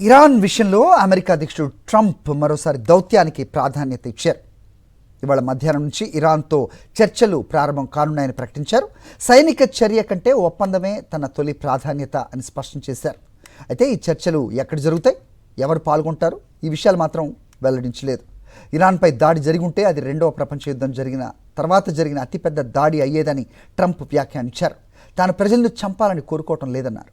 Iran విషయంలో America అధ్యక్షుడు Trump మరోసారి దౌత్యానికి ప్రాధాన్యత ఇచ్చారు. ఇవాళ మధ్యాహ్నం నుంచి ఇరాన్తో చర్చలు ప్రారంభం కానున్నాయని ప్రకటించారు. సైనిక చర్య కంటే ఒప్పందమే తన తొలి ప్రాధాన్యత అని స్పష్టం చేశారు. అయితే ఈ చర్చలు ఎక్కడ జరుగుతాయి, ఎవరు పాల్గొంటారు, ఈ విషయాలు మాత్రం వెల్లడించలేదు. ఇరాన్పై దాడి జరిగి ఉంటే అది రెండవ ప్రపంచ యుద్ధం జరిగిన తర్వాత జరిగిన అతిపెద్ద దాడి అయ్యేదని ట్రంప్ వ్యాఖ్యానించారు. తాను ప్రజలను చంపాలని కోరుకోవటం లేదన్నారు.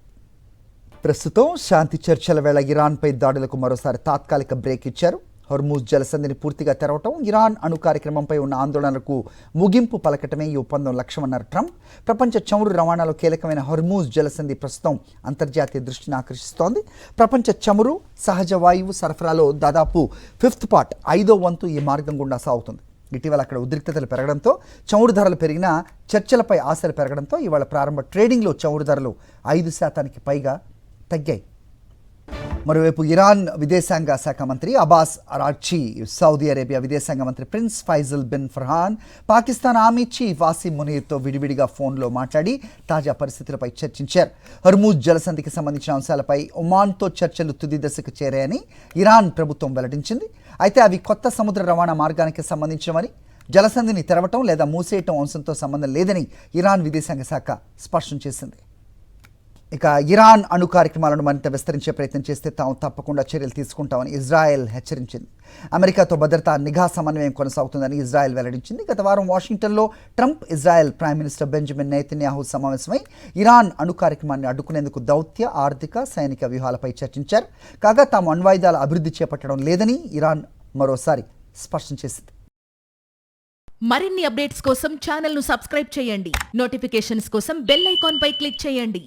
ప్రస్తుతం శాంతి చర్చల వేళ ఇరాన్పై దాడులకు మరోసారి తాత్కాలిక బ్రేక్ ఇచ్చారు. హోర్ముజ్ జలసంధిని పూర్తిగా తెరవటం, ఇరాన్ అణు కార్యక్రమంపై ఉన్న ఆందోళనలకు ముగింపు పలకటమే ఈ ఒప్పందం లక్ష్యమన్నారు ట్రంప్. ప్రపంచ చమురు రవాణాలో కీలకమైన హోర్ముజ్ జలసంధి ప్రస్తుతం అంతర్జాతీయ దృష్టిని ఆకర్షిస్తోంది. ప్రపంచ చమురు, సహజ వాయువు సరఫరాలో దాదాపు 5th పార్ట్ 5వ వంతు ఈ మార్గం గుండా సాగుతుంది. ఇటీవల అక్కడ ఉద్రిక్తతలు పెరగడంతో చమురు ధరలు పెరిగినా చర్చలపై ఆశలు పెరగడంతో ఇవాళ ప్రారంభ ట్రేడింగ్లో చమురు ధరలు 5% పైగా తగ్గాయి. మరోవైపు ఇరాన్ విదేశాంగ శాఖ మంత్రి అబ్బాస్ అరాగ్చి, సౌదీ అరేబియా విదేశాంగ మంత్రి prince Faisal bin Farhan, Pakistan army chief Asim మునీర్తో విడివిడిగా ఫోన్లో మాట్లాడి తాజా పరిస్థితులపై చర్చించారు. హోర్ముజ్ జలసంధికి సంబంధించిన అంశాలపై ఒమాన్తో చర్చలు తుది దశకు చేరాయని ఇరాన్ ప్రభుత్వం వెల్లడించింది. అయితే అవి కొత్త సముద్ర రవాణా మార్గానికి సంబంధించినవని, జలసంధిని తెరవటం లేదా మూసేయటం అంశంతో సంబంధం లేదని ఇరాన్ విదేశాంగ శాఖ స్పష్టం చేసింది. ఇక ఇరాన్ అణు కార్యక్రమాలను మరింత విస్తరించే ప్రయత్నం చేస్తే తాము తప్పకుండా చర్యలు తీసుకుంటామని ఇజ్రాయెల్ హెచ్చరించింది. అమెరికాతో భద్రతా నిఘా సమన్వయం కొనసాగుతుందని ఇజ్రాయెల్ వెల్లడించింది. గత వారం వాషింగ్టన్లో Trump, Israel prime minister Benjamin Netanyahu సమావేశమై ఇరాన్ అణు కార్యక్రమాన్ని అడ్డుకునేందుకు దౌత్య, ఆర్థిక, సైనిక వ్యూహాలపై చర్చించారు. కాగా తాము అణ్వాయుధాల అభివృద్ధి చేపట్టడం లేదని ఇరాన్ మరోసారి స్పష్టం చేసింది. మరిన్ని అప్డేట్స్ కోసం ఛానల్ను సబ్స్క్రైబ్ చేయండి. నోటిఫికేషన్స్ కోసం బెల్ ఐకాన్ పై క్లిక్ చేయండి.